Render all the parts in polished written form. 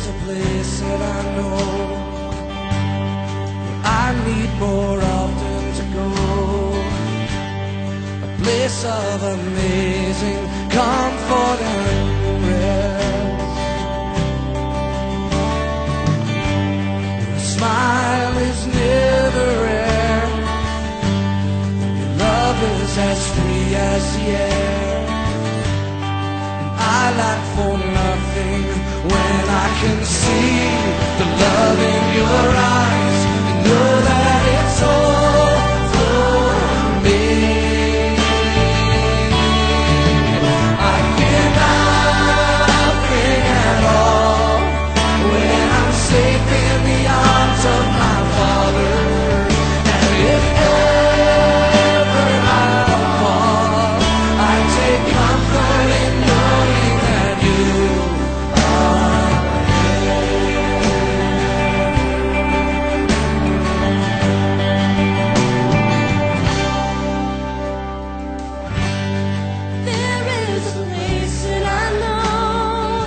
is a place that I know I need more often to go, a place of amazing comfort and rest. Your smile is never end, your love is as free as the air. I lack for nothing when I can see the love in your eyes and know that it's all for me. I fear nothing at all when I'm safe in the arms of my Father. And if ever I fall, I take comfort in knowing that you are There is a place that I know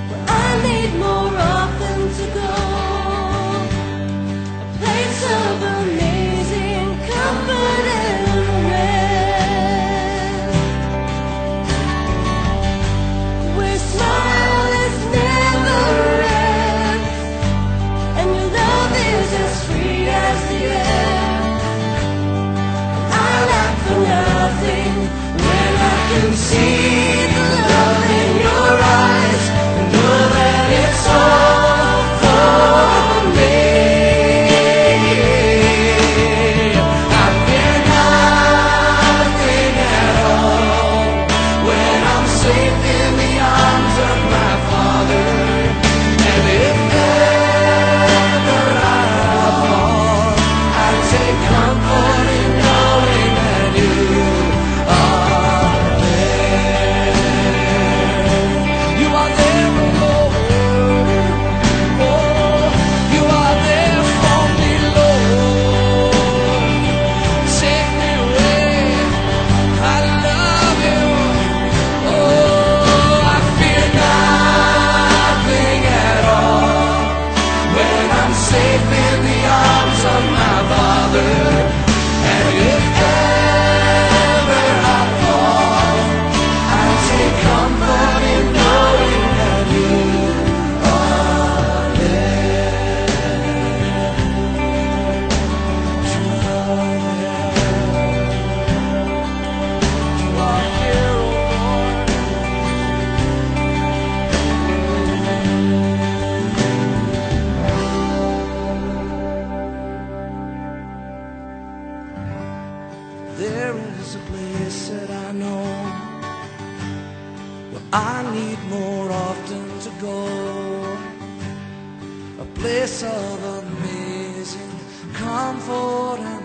where I need more often to go, a place of amazing comfort and rest, where smile is never end, and your love is as free as the air. I lack for nothing when I can see the love in your eyes and know that it's all for me. I fear nothing at all when I'm safe in the arms of my Father. And if ever I fall, I take comfort in knowing that you are there. You are there, Lord. Oh, you are there for me, Lord. Take me away. I love you. Oh, I fear nothing at all when I'm safe in the arms of my Father. And if ever I fall, I take comfort in knowing that you are there. You are there. You are here, oh Lord. There is a place that I know where I need more often to go, a place of amazing comfort and